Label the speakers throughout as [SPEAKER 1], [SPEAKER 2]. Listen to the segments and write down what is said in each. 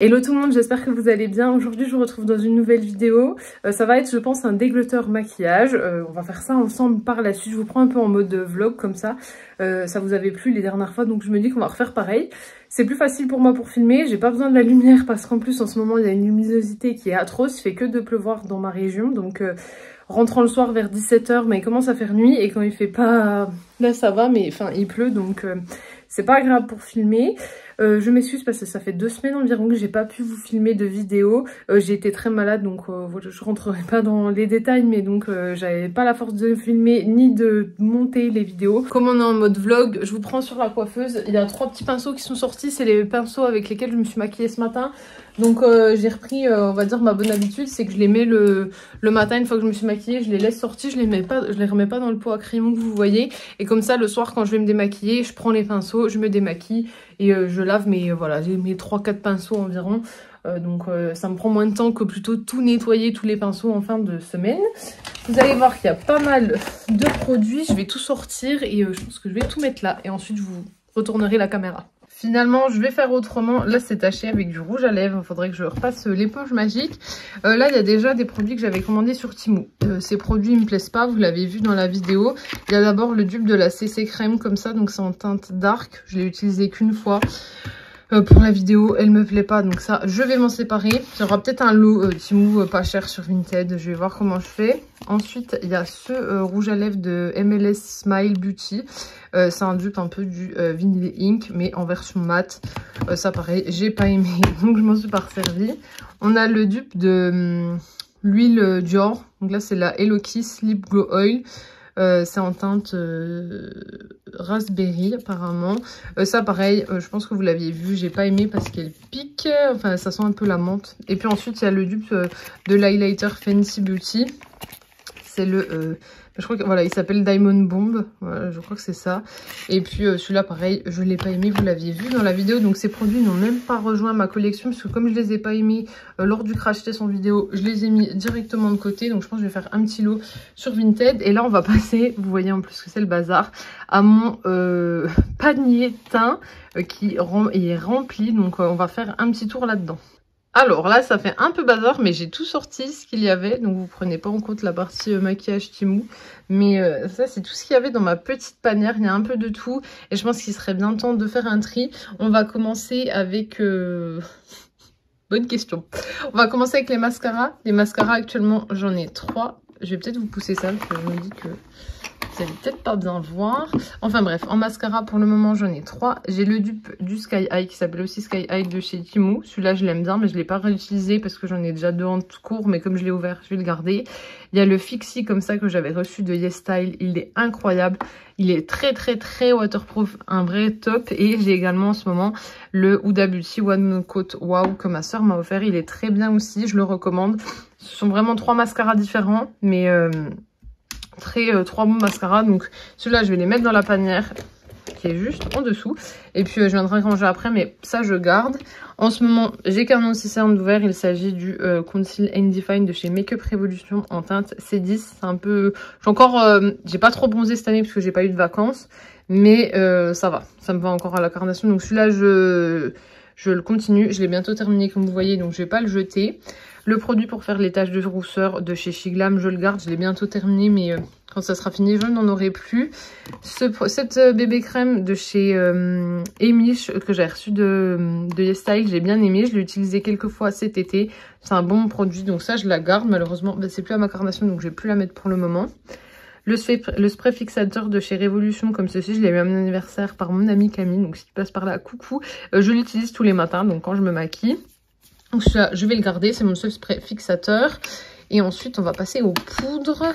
[SPEAKER 1] Hello tout le monde, j'espère que vous allez bien. Aujourd'hui je vous retrouve dans une nouvelle vidéo. Ça va être je pense un déglotteur maquillage. On va faire ça ensemble par la suite. Je vous prends un peu en mode vlog comme ça. Ça vous avait plu les dernières fois donc je me dis qu'on va refaire pareil. C'est plus facile pour moi pour filmer. J'ai pas besoin de la lumière parce qu'en plus en ce moment il y a une luminosité qui est atroce. Il fait que de pleuvoir dans ma région donc... rentrant le soir vers 17 h, mais il commence à faire nuit et quand il fait pas... Là ça va, mais enfin il pleut donc c'est pas agréable pour filmer. Je m'excuse parce que ça fait 2 semaines environ que j'ai pas pu vous filmer de vidéo. J'ai été très malade donc je rentrerai pas dans les détails, mais donc j'avais pas la force de filmer ni de monter les vidéos. Comme on est en mode vlog, je vous prends sur la coiffeuse. Il y a 3 petits pinceaux qui sont sortis, c'est les pinceaux avec lesquels je me suis maquillée ce matin. Donc j'ai repris on va dire ma bonne habitude, c'est que je les mets le matin une fois que je me suis maquillée, je les laisse sortir, je les remets pas dans le pot à crayon que vous voyez. Et comme ça le soir quand je vais me démaquiller, je prends les pinceaux, je me démaquille et je lave, mais voilà, j'ai mes 3-4 pinceaux environ. Donc ça me prend moins de temps que plutôt tout nettoyer, tous les pinceaux en fin de semaine. Vous allez voir qu'il y a pas mal de produits, je vais tout sortir et je pense que je vais tout mettre là. Et ensuite je vous retournerai la caméra. Finalement, je vais faire autrement. Là, c'est taché avec du rouge à lèvres. Il faudrait que je repasse l'éponge magique. Là, il y a déjà des produits que j'avais commandés sur Temu. Ces produits ne me plaisent pas. Vous l'avez vu dans la vidéo. Il y a d'abord le dupe de la CC Crème comme ça. Donc, c'est en teinte dark. Je l'ai utilisé qu'une fois. Pour la vidéo, elle me plaît pas. Donc ça, je vais m'en séparer. Il y aura peut-être un lot Temu pas cher sur Vinted. Je vais voir comment je fais. Ensuite, il y a ce rouge à lèvres de MLS Smile Beauty. C'est un dupe un peu du Vanilla Ink, mais en version mat. Ça pareil, j'ai pas aimé, donc je m'en suis pas resservie. On a le dupe de l'huile Dior. Donc là, c'est la Hello Kiss Lip Glow Oil. C'est en teinte raspberry apparemment. Ça pareil, je pense que vous l'aviez vu, j'ai pas aimé parce qu'elle pique. Enfin, ça sent un peu la menthe. Et puis ensuite, il y a le dupe de l'highlighter Fancy Beauty. C'est le... je crois que voilà, il s'appelle Diamond Bomb. Voilà, je crois que c'est ça. Et puis celui-là, pareil, je l'ai pas aimé. Vous l'aviez vu dans la vidéo. Donc ces produits n'ont même pas rejoint ma collection. Parce que comme je les ai pas aimés lors du crash test en vidéo, je les ai mis directement de côté. Donc je pense que je vais faire un petit lot sur Vinted. Et là, on va passer, vous voyez en plus que c'est le bazar, à mon panier teint qui est rempli. Donc on va faire un petit tour là-dedans. Alors là, ça fait un peu bazar, mais j'ai tout sorti ce qu'il y avait. Donc vous prenez pas en compte la partie maquillage Temu. Mais ça, c'est tout ce qu'il y avait dans ma petite panière. Il y a un peu de tout. Et je pense qu'il serait bien temps de faire un tri. On va commencer avec... Bonne question. On va commencer avec les mascaras. Les mascaras, actuellement, j'en ai 3. Je vais peut-être vous pousser ça, parce que je me dis que... vous allez peut-être pas bien voir. Enfin bref, en mascara pour le moment j'en ai 3. J'ai le dupe du Sky High qui s'appelle aussi Sky High de chez Temu. Celui-là je l'aime bien mais je ne l'ai pas réutilisé parce que j'en ai déjà 2 en tout court. Mais comme je l'ai ouvert, je vais le garder. Il y a le Fixie comme ça que j'avais reçu de YesStyle. Il est incroyable. Il est très waterproof. Un vrai top. Et j'ai également en ce moment le Huda Beauty One Coat Wow que ma soeur m'a offert. Il est très bien aussi. Je le recommande. Ce sont vraiment 3 mascaras différents. Mais... 3 bons mascaras, donc ceux-là je vais les mettre dans la panière qui est juste en dessous et puis je viendrai ranger après, mais ça je garde. En ce moment j'ai qu'un anti-cerne d'ouvert, il s'agit du Conceal and Define de chez Makeup Revolution en teinte C10. C'est un peu, j'ai pas trop bronzé cette année parce que j'ai pas eu de vacances, mais ça va, ça me va encore à la carnation. Donc celui-là je le continue, je l'ai bientôt terminé comme vous voyez, donc je vais pas le jeter. Le produit pour faire les taches de rousseur de chez Shiglam, je le garde, je l'ai bientôt terminé, mais quand ça sera fini, je n'en aurai plus. Cette bébé crème de chez Emish que j'ai reçu de YesStyle, j'ai bien aimé, je l'ai utilisé quelques fois cet été. C'est un bon produit, donc ça je la garde. Malheureusement, c'est plus à ma carnation, donc je vais plus la mettre pour le moment. Le spray fixateur de chez Révolution, comme ceci, je l'ai eu à mon anniversaire par mon amie Camille, donc si tu passes par là, coucou. Je l'utilise tous les matins, donc quand je me maquille. Donc celui-là, je vais le garder, c'est mon seul spray fixateur. Et ensuite, on va passer aux poudres.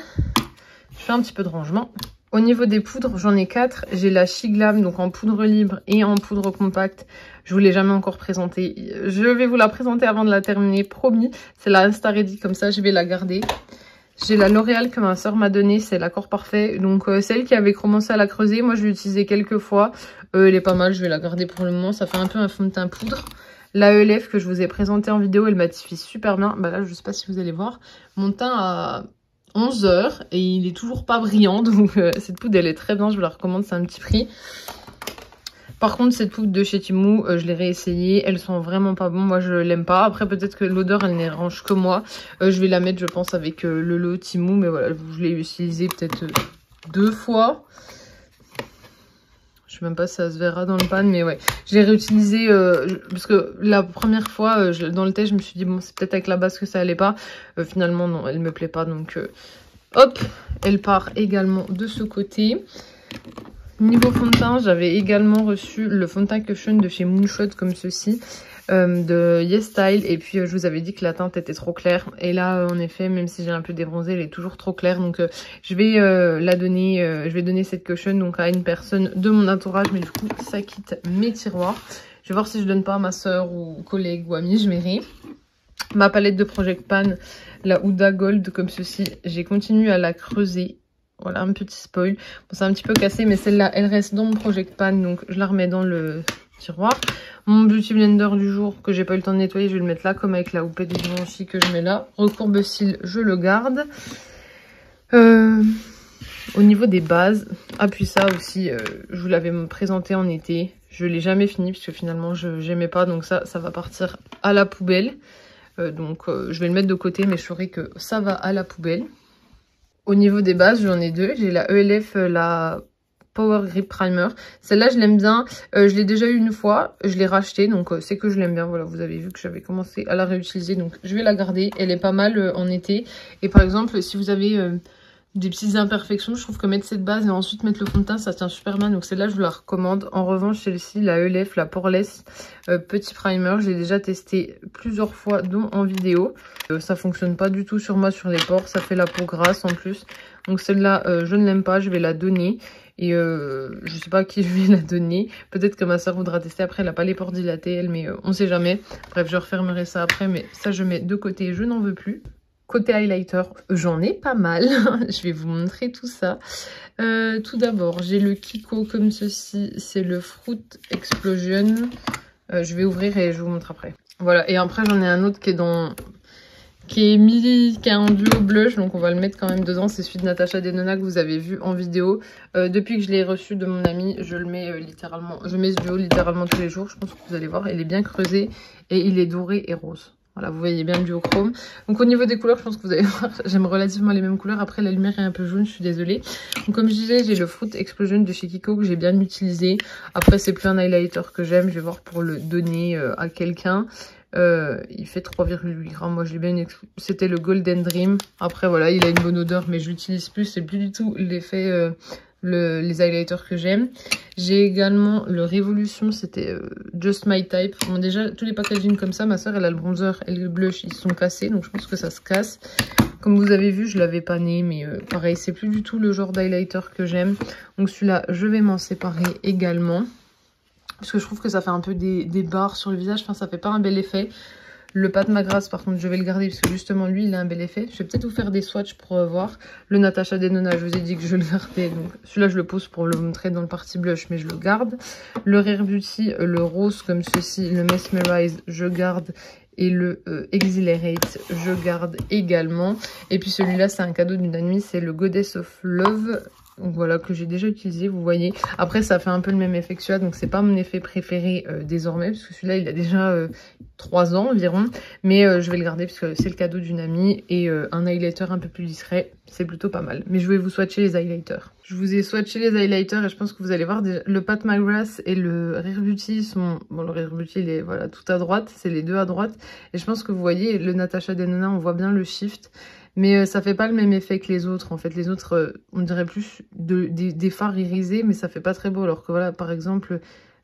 [SPEAKER 1] Je fais un petit peu de rangement. Au niveau des poudres, j'en ai 4. J'ai la Shiglam, donc en poudre libre et en poudre compacte. Je vous l'ai jamais encore présentée. Je vais vous la présenter avant de la terminer, promis. C'est la Insta Ready, comme ça, je vais la garder. J'ai la L'Oréal que ma soeur m'a donnée, c'est l'accord parfait. Donc celle qui avait commencé à la creuser, moi je l'ai utilisée quelques fois. Elle est pas mal, je vais la garder pour le moment. Ça fait un peu un fond de teint poudre. La ELF que je vous ai présentée en vidéo, elle matifie super bien. Bah là, je sais pas si vous allez voir. Mon teint a 11 h et il est toujours pas brillant. Donc cette poudre, elle est très bien. Je vous la recommande, c'est un petit prix. Par contre, cette poudre de chez Temu, je l'ai réessayée. Elle sent vraiment pas bon. Moi, je l'aime pas. Après, peut-être que l'odeur, elle n'arrange que moi. Je vais la mettre, je pense, avec le lot Temu. Mais voilà, je l'ai utilisé peut-être 2 fois. Je sais même pas si ça se verra dans le pan, mais ouais. Je l'ai réutilisé parce que la première fois, dans le test, je me suis dit, bon, c'est peut-être avec la base que ça allait pas. Finalement, non, elle me plaît pas. Donc, hop, elle part également de ce côté. Niveau fond de teint, j'avais également reçu le fond de teint Cushion de chez Moonshot comme ceci, de Yes Style. Et puis je vous avais dit que la teinte était trop claire. Et là, en effet, même si j'ai un peu débronzé, elle est toujours trop claire. Donc je vais la donner, je vais donner cette Cushion donc à une personne de mon entourage. Mais du coup, ça quitte mes tiroirs. Je vais voir si je donne pas à ma soeur ou collègue ou amie, je verrai. Ma palette de Project Pan, la Huda Gold comme ceci, j'ai continué à la creuser. Voilà, un petit spoil. Bon, c'est un petit peu cassé, mais celle-là, elle reste dans mon Project Pan, donc je la remets dans le tiroir. Mon Beauty Blender du jour, que j'ai pas eu le temps de nettoyer, je vais le mettre là, comme avec la houppette du Givenchy que je mets là. Recourbe-cils, je le garde. Au niveau des bases, puis ça aussi, je vous l'avais présenté en été. Je l'ai jamais fini, parce que finalement, je n'aimais pas, donc ça va partir à la poubelle. Je vais le mettre de côté, mais je saurai que ça va à la poubelle. Au niveau des bases, j'en ai 2. J'ai la ELF, la Power Grip Primer. Celle-là, je l'aime bien. Je l'ai déjà eu une fois. Je l'ai rachetée, donc c'est que je l'aime bien. Voilà, vous avez vu que j'avais commencé à la réutiliser. Donc, je vais la garder. Elle est pas mal en été. Et par exemple, si vous avez des petites imperfections, je trouve que mettre cette base et ensuite mettre le fond de teint, ça tient super bien. Donc, celle-là, je vous la recommande. En revanche, celle-ci, la ELF, la Poreless Petit Primer, je l'ai déjà testé plusieurs fois, dont en vidéo. Ça fonctionne pas du tout sur moi, sur les pores. Ça fait la peau grasse en plus. Donc celle-là, je ne l'aime pas. Je vais la donner. Et je sais pas à qui je vais la donner. Peut-être que ma soeur voudra tester. Après, elle n'a pas les pores dilatés, elle. Mais on sait jamais. Bref, je refermerai ça après. Mais ça, je mets de côté. Je n'en veux plus. Côté highlighter, j'en ai pas mal. Je vais vous montrer tout ça. Tout d'abord, j'ai le Kiko comme ceci. C'est le Fruit Explosion. Je vais ouvrir et je vous montre après. Voilà. Et après, j'en ai un autre qui est qui a un duo blush, donc on va le mettre quand même dedans. C'est celui de Natasha Denona que vous avez vu en vidéo. Depuis que je l'ai reçu de mon ami, je le mets littéralement, je mets ce duo littéralement tous les jours. Je pense que vous allez voir, il est bien creusé et il est doré et rose. Voilà, vous voyez bien le duochrome. Donc au niveau des couleurs, je pense que vous allez voir, j'aime relativement les mêmes couleurs. Après, la lumière est un peu jaune, je suis désolée. Donc comme je disais, j'ai le Fruit Explosion de chez Kiko que j'ai bien utilisé. Après, c'est plus un highlighter que j'aime. Je vais voir pour le donner à quelqu'un. Il fait 3,8 grammes. Moi, je l'ai bien exclu. C'était le Golden Dream. Après, voilà, il a une bonne odeur, mais je l'utilise plus. C'est plus du tout l'effet... les highlighters que j'aime. J'ai également le Révolution, c'était Just My Type. Bon, déjà, tous les packaging comme ça, ma soeur, elle a le bronzer et le blush, ils sont cassés, donc je pense que ça se casse. Comme vous avez vu, je l'avais pané, mais pareil, c'est plus du tout le genre d'highlighter que j'aime. Donc celui-là, je vais m'en séparer également. Parce que je trouve que ça fait un peu des barres sur le visage, enfin, ça fait pas un bel effet. Le Pat McGrath, par contre, je vais le garder parce que justement, lui, il a un bel effet. Je vais peut-être vous faire des swatchs pour voir. Le Natasha Denona, je vous ai dit que je le gardais. Donc, celui-là, je le pose pour le montrer dans le partie blush, mais je le garde. Le Rare Beauty, le rose comme ceci, le Mesmerize, je garde. Et le Exhilarate, je garde également. Et puis celui-là, c'est un cadeau d'une amie, c'est le Goddess of Love. Donc voilà, que j'ai déjà utilisé, vous voyez. Après, ça fait un peu le même effet que celui-là, donc c'est pas mon effet préféré désormais, parce que celui-là, il a déjà 3 ans environ. Mais je vais le garder, parce que c'est le cadeau d'une amie, et un highlighter un peu plus discret, c'est plutôt pas mal. Mais je vais vous swatcher les highlighters. Je vous ai swatché les highlighters, et je pense que vous allez voir, déjà, le Pat McGrath et le Rare Beauty sont... Bon, le Rare Beauty, il est voilà, tout à droite, c'est les deux à droite. Et je pense que vous voyez, le Natasha Denona, on voit bien le shift. Mais ça fait pas le même effet que les autres. En fait, les autres, on dirait plus des fards irisés, mais ça fait pas très beau. Alors que voilà, par exemple,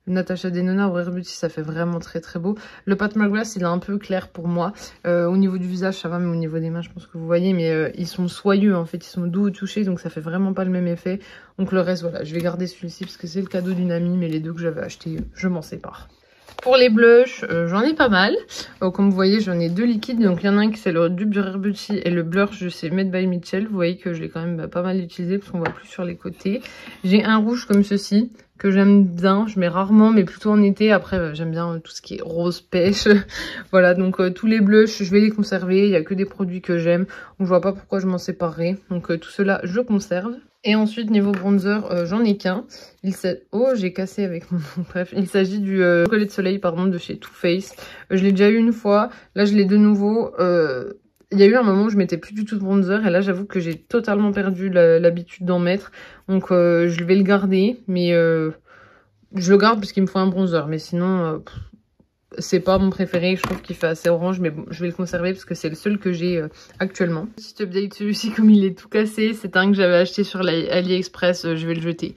[SPEAKER 1] Natasha Denona ou Rare Beauty, ça fait vraiment très très beau. Le Pat McGrath, il est un peu clair pour moi. Au niveau du visage, ça va, mais au niveau des mains, je pense que vous voyez. Mais ils sont soyeux, en fait. Ils sont doux au toucher, donc ça fait vraiment pas le même effet. Donc le reste, voilà, je vais garder celui-ci parce que c'est le cadeau d'une amie. Mais les deux que j'avais achetés, je m'en sépare. Pour les blushs, j'en ai pas mal. Comme vous voyez, j'en ai 2 liquides. Donc, il y en a un qui c'est le dupe du Rare Beauty et le blush, c'est Made by Mitchell. Vous voyez que je l'ai quand même pas mal utilisé parce qu'on voit plus sur les côtés. J'ai un rouge comme ceci que j'aime bien. Je mets rarement, mais plutôt en été. Après, j'aime bien tout ce qui est rose pêche. Voilà, donc tous les blushs, je vais les conserver. Il n'y a que des produits que j'aime. Donc, je vois pas pourquoi je m'en séparerai. Donc, tout cela, je conserve. Et ensuite, niveau bronzer, j'en ai qu'un. Oh, j'ai cassé avec mon... Bref, il s'agit du collier de soleil, pardon, de chez Too Faced. Je l'ai déjà eu une fois. Là, je l'ai de nouveau. Il y a eu un moment où je mettais plus du tout de bronzer. Et là, j'avoue que j'ai totalement perdu l'habitude d'en mettre. Donc, je vais le garder. Mais je le garde parce qu'il me faut un bronzer. Mais sinon... c'est pas mon préféré, je trouve qu'il fait assez orange, mais bon, je vais le conserver parce que c'est le seul que j'ai actuellement. Petit update, celui-ci, comme il est tout cassé, c'est un que j'avais acheté sur AliExpress, je vais le jeter.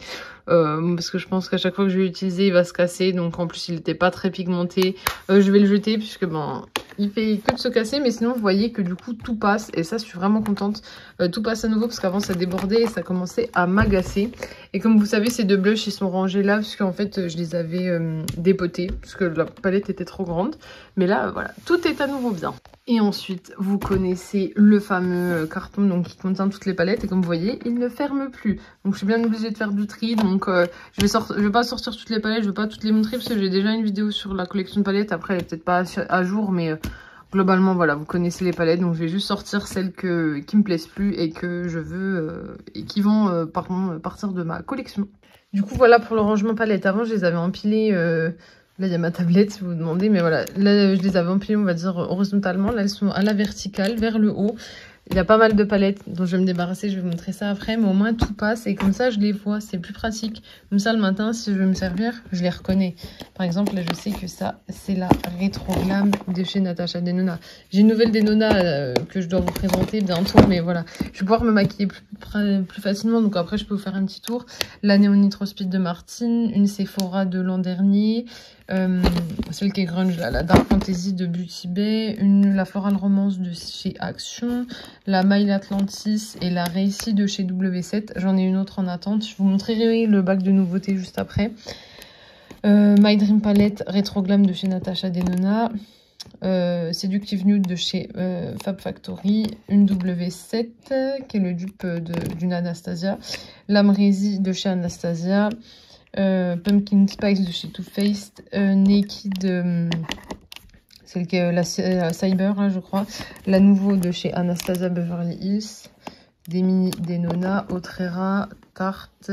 [SPEAKER 1] Parce que je pense qu'à chaque fois que je vais l'utiliser, il va se casser, donc en plus il n'était pas très pigmenté. Je vais le jeter puisque bon, il fait que de se casser, mais sinon vous voyez que du coup tout passe, et ça je suis vraiment contente. Tout passe à nouveau parce qu'avant ça débordait et ça commençait à m'agacer. Et comme vous savez, ces deux blushs ils sont rangés là parce qu'en fait je les avais dépotés parce que la palette était trop grande. Mais là voilà, tout est à nouveau bien. Et ensuite, vous connaissez le fameux carton donc, qui contient toutes les palettes. Et comme vous voyez, il ne ferme plus. Donc je suis bien obligée de faire du tri. Donc je vais pas sortir toutes les palettes, je vais pas toutes les montrer parce que j'ai déjà une vidéo sur la collection de palettes. Après, elle est peut-être pas à jour, mais globalement, voilà, vous connaissez les palettes. Donc je vais juste sortir celles qui me plaisent plus et que je veux et qui vont partir de ma collection. Du coup, voilà pour le rangement palette. Avant, je les avais empilées... Là, il y a ma tablette si vous vous demandez, mais voilà. Là, je les avais empilées, on va dire, horizontalement. Là, elles sont à la verticale, vers le haut. Il y a pas mal de palettes dont je vais me débarrasser. Je vais vous montrer ça après, mais au moins, tout passe. Et comme ça, je les vois. C'est plus pratique. Comme ça, le matin, si je veux me servir, je les reconnais. Par exemple, là, je sais que ça, c'est la Retro Glam de chez Natasha Denona. J'ai une nouvelle Denona que je dois vous présenter bientôt, mais voilà. Je vais pouvoir me maquiller plus facilement. Donc après, je peux vous faire un petit tour. La Neon Nitro Speed de Martine. Une Sephora de l'an dernier. Celle qui est grunge là, la Dark Fantasy de Beauty Bay, la Floral Romance de chez Action, la Mail Atlantis et la Racy de chez W7. J'en ai une autre en attente, je vous montrerai le bac de nouveautés juste après. My Dream Palette Retro Glam de chez Natasha Denona, Seductive Nude de chez Fab Factory, une W7 qui est le dupe d'une Anastasia, L'Amrésie de chez Anastasia, Pumpkin Spice de chez Too Faced, Naked, celle qui est la Cyber là je crois, la nouveau de chez Anastasia Beverly Hills, des mini Denona, Autrera, Tarte,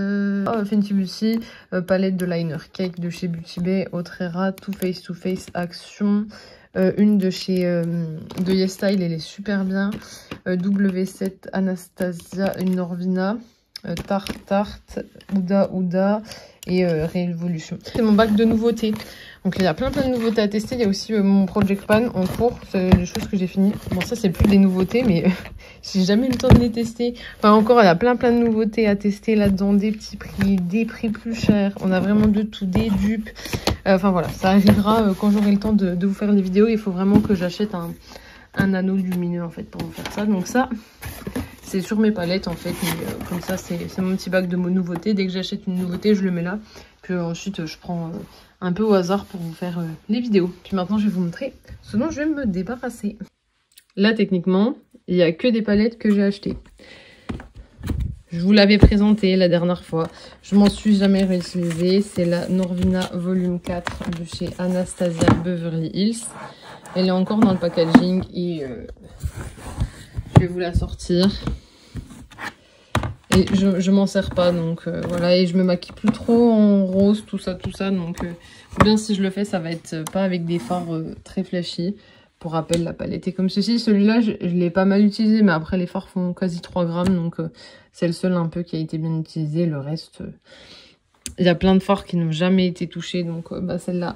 [SPEAKER 1] Fenty Beauty, palette de liner cake de chez Beauty Bay, Autrera, Too Faced Action, une de chez de Yes Style, elle est super bien, W7 Anastasia, une Norvina, Tarte, Ouda et Révolution. C'est mon bac de nouveautés. Donc il y a plein de nouveautés à tester. Il y a aussi mon Project Pan en cours. C'est des choses que j'ai fini. Bon ça c'est plus des nouveautés mais j'ai jamais eu le temps de les tester. Enfin encore il y a plein de nouveautés à tester là-dedans. Des petits prix, des prix plus chers. On a vraiment de tout, des dupes. Enfin voilà, ça arrivera quand j'aurai le temps de vous faire les vidéos. Il faut vraiment que j'achète un anneau lumineux en fait pour vous faire ça. Donc ça... c'est sur mes palettes en fait, mais comme ça c'est mon petit bac de nouveautés. Dès que j'achète une nouveauté, je le mets là. Puis ensuite je prends un peu au hasard pour vous faire les vidéos. Puis maintenant je vais vous montrer ce dont je vais me débarrasser. Là techniquement, il n'y a que des palettes que j'ai achetées. Je vous l'avais présenté la dernière fois. Je m'en suis jamais réutilisée. C'est la Norvina Volume 4 de chez Anastasia Beverly Hills. Elle est encore dans le packaging et... je vais vous la sortir. Et je m'en sers pas, donc voilà. Et je me maquille plus trop en rose, tout ça. Donc bien si je le fais, ça va être pas avec des fards très flashy. Pour rappel, la palette est comme ceci. Celui-là, je l'ai pas mal utilisé, mais après les fards font quasi 3 grammes. Donc c'est le seul un peu qui a été bien utilisé. Le reste, il y a plein de fards qui n'ont jamais été touchés. Donc bah, celle-là,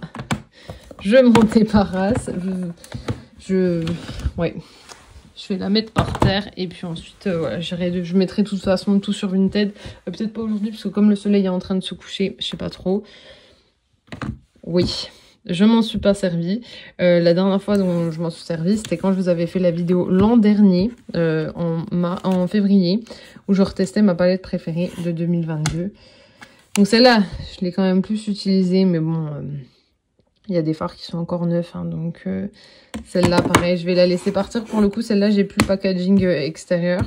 [SPEAKER 1] je m'en débarrasse. Ouais. Je vais la mettre par terre et puis ensuite voilà, je mettrai de toute façon tout sur Vinted. Peut-être pas aujourd'hui parce que comme le soleil est en train de se coucher, je sais pas trop. Oui, je m'en suis pas servi. La dernière fois dont je m'en suis servi, c'était quand je vous avais fait la vidéo l'an dernier, en février, où je retestais ma palette préférée de 2022. Donc celle-là, je l'ai quand même plus utilisée, mais bon... il y a des fards qui sont encore neufs, hein, donc celle-là, pareil, je vais la laisser partir. Pour le coup, celle-là, j'ai plus le packaging extérieur,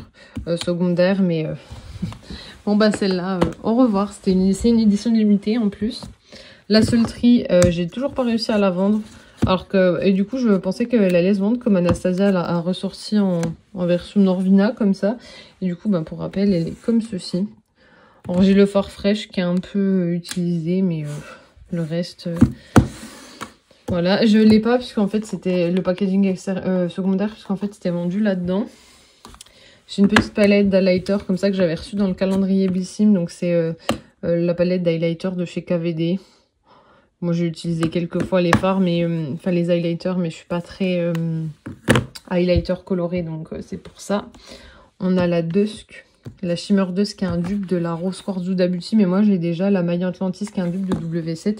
[SPEAKER 1] secondaire, mais bon, bah celle-là, au revoir. C'est une édition limitée en plus. La Sultry, j'ai toujours pas réussi à la vendre, alors que, et du coup, je pensais qu'elle allait se vendre comme Anastasia a ressorti en version Norvina, comme ça. Et du coup, bah, pour rappel, elle est comme ceci. Alors j'ai le fard fresh qui est un peu utilisé, mais le reste... voilà, je l'ai pas puisqu'en fait c'était le packaging secondaire puisqu'en fait c'était vendu là-dedans. J'ai une petite palette d'highlighter comme ça que j'avais reçue dans le calendrier Bissim. Donc c'est la palette d'highlighter de chez KVD. Moi j'ai utilisé quelques fois les fards, mais enfin les highlighters, mais je suis pas très highlighter coloré, donc c'est pour ça. On a la Dusk, la Shimmer Dusk qui est un dupe de la Rose Quartz Huda Beauty, mais moi j'ai déjà la Maille Atlantis qui est un dupe de W7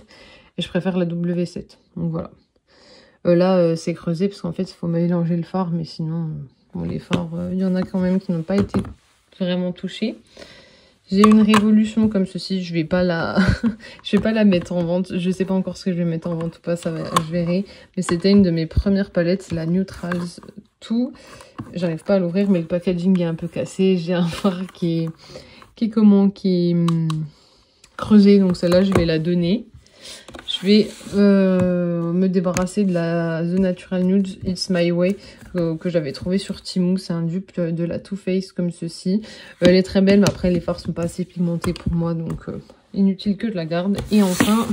[SPEAKER 1] et je préfère la W7. Donc voilà. Là c'est creusé parce qu'en fait il faut mélanger le fard, mais sinon bon, les fards, il y en a quand même qui n'ont pas été vraiment touchés. J'ai une Révolution comme ceci, je vais pas la je vais pas la mettre en vente, je sais pas encore ce que je vais mettre en vente ou pas, ça va, je verrai. Mais c'était une de mes premières palettes, c'est la Neutrals 2. J'arrive pas à l'ouvrir, mais le packaging est un peu cassé. J'ai un fard qui est creusé, donc celle-là je vais la donner. Je vais me débarrasser de la The Natural Nude It's My Way que j'avais trouvé sur Temu. C'est un dupe de la Too Faced comme ceci. Elle est très belle, mais après les fards sont pas assez pigmentés pour moi, donc inutile que je la garde. Et enfin,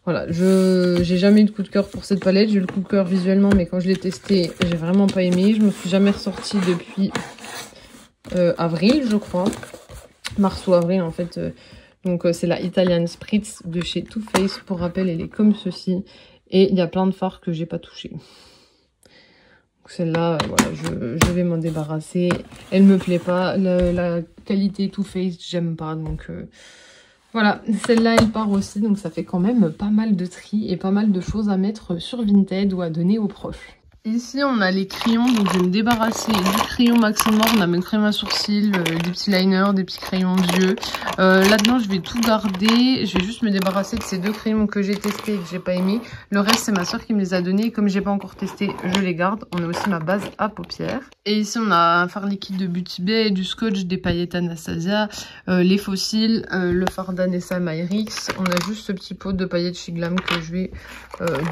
[SPEAKER 1] voilà, j'ai jamais eu de coup de cœur pour cette palette. J'ai eu le coup de cœur visuellement, mais quand je l'ai testée, j'ai vraiment pas aimé. Je me suis jamais ressortie depuis avril, je crois. Mars ou avril, en fait. Donc c'est la Italian Spritz de chez Too Faced. Pour rappel, elle est comme ceci. Et il y a plein de fards que j'ai pas touché. Celle-là, voilà, je vais m'en débarrasser. Elle me plaît pas. La qualité Too Faced, j'aime pas. Donc voilà, celle-là, elle part aussi. Donc ça fait quand même pas mal de tri et pas mal de choses à mettre sur Vinted ou à donner aux proches. Ici, on a les crayons, donc je vais me débarrasser du crayon Maximum. On a mes crayons à sourcils, des petits liners, des petits crayons d'yeux. Là-dedans, je vais tout garder. Je vais juste me débarrasser de ces deux crayons que j'ai testés et que j'ai pas aimé. Le reste, c'est ma soeur qui me les a donnés. Comme j'ai pas encore testé, je les garde. On a aussi ma base à paupières. Et ici, on a un fard liquide de Beauty Bay, du scotch, des paillettes Anastasia, les fossiles, le fard d'Anessa Myrix. On a juste ce petit pot de paillettes chez Glam que je vais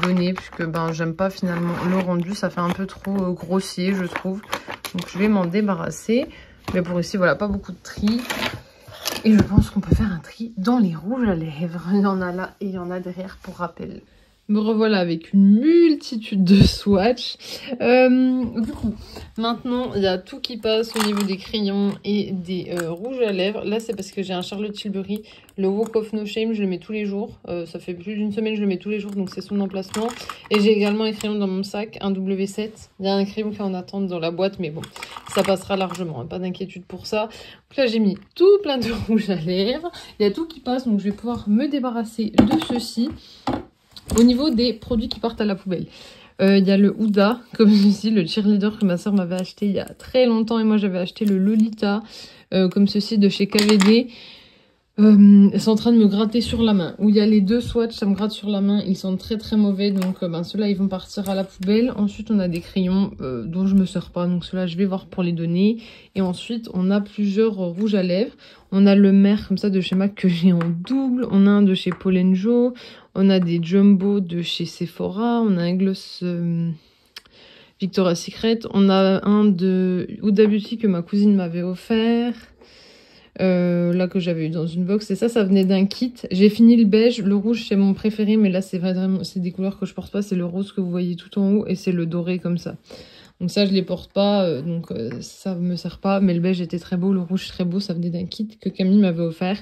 [SPEAKER 1] donner puisque ben j'aime pas finalement le rendu. Ça fait un peu trop grossier, je trouve. Donc je vais m'en débarrasser. Mais pour ici, voilà, pas beaucoup de tri. Et je pense qu'on peut faire un tri dans les rouges à lèvres. Il y en a là et il y en a derrière pour rappel. Me revoilà avec une multitude de swatchs. Du coup, maintenant, il y a tout qui passe au niveau des crayons et des rouges à lèvres. Là, c'est parce que j'ai un Charlotte Tilbury. Le Walk of No Shame, je le mets tous les jours. Ça fait plus d'une semaine, je le mets tous les jours, donc c'est son emplacement. Et j'ai également un crayon dans mon sac, un W7. Il y a un crayon qui est en attente dans la boîte, mais bon, ça passera largement. Hein, pas d'inquiétude pour ça. Donc là, j'ai mis tout plein de rouges à lèvres. Il y a tout qui passe, donc je vais pouvoir me débarrasser de ceci. Au niveau des produits qui partent à la poubelle, il y a le Huda, comme ceci, le cheerleader que ma soeur m'avait acheté il y a très longtemps. Et moi, j'avais acheté le Lolita, comme ceci, de chez KVD. C'est en train de me gratter sur la main. Où il y a les deux swatchs, ça me gratte sur la main. Ils sont très très mauvais, donc ben, ceux-là, ils vont partir à la poubelle. Ensuite, on a des crayons dont je me sers pas. Donc ceux-là, je vais voir pour les donner. Et ensuite, on a plusieurs rouges à lèvres. On a le Mer, comme ça, de chez MAC que j'ai en double. On a un de chez Paul & Joe. On a des Jumbo de chez Sephora. On a un gloss Victoria's Secret. On a un de Huda Beauty que ma cousine m'avait offert. Là que j'avais eu dans une box. Et ça venait d'un kit. J'ai fini le beige. Le rouge, c'est mon préféré. Mais là, c'est vraiment des couleurs que je porte pas. C'est le rose que vous voyez tout en haut. Et c'est le doré comme ça. Donc ça, je les porte pas, donc ça me sert pas. Mais le beige était très beau, le rouge très beau, ça venait d'un kit que Camille m'avait offert.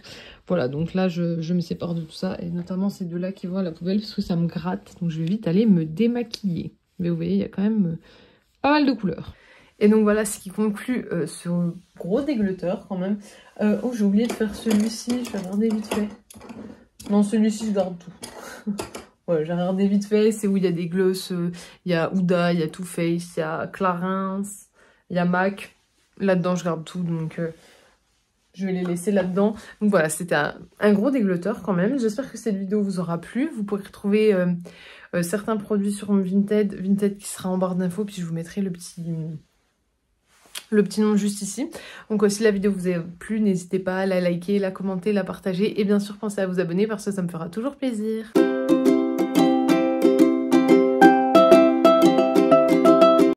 [SPEAKER 1] Voilà, donc là, je me sépare de tout ça. Et notamment ces deux-là qui vont à la poubelle parce que ça me gratte. Donc je vais vite aller me démaquiller. Mais vous voyez, il y a quand même pas mal de couleurs. Et donc voilà ce qui conclut ce gros dégletteur quand même. Oh, j'ai oublié de faire celui-ci, je vais regarder vite fait. Non, celui-ci, je garde tout. Ouais, j'ai regardé vite fait, c'est où il y a des gloss, il y a Huda, il y a Too Faced, il y a Clarins, il y a MAC. Là-dedans, je garde tout, donc je vais les laisser là-dedans. Donc voilà, c'était un gros dégletteur quand même. J'espère que cette vidéo vous aura plu. Vous pourrez retrouver certains produits sur mon Vinted qui sera en barre d'infos, puis je vous mettrai le petit nom juste ici. Donc si la vidéo vous a plu, n'hésitez pas à la liker, la commenter, la partager et bien sûr pensez à vous abonner parce que ça me fera toujours plaisir.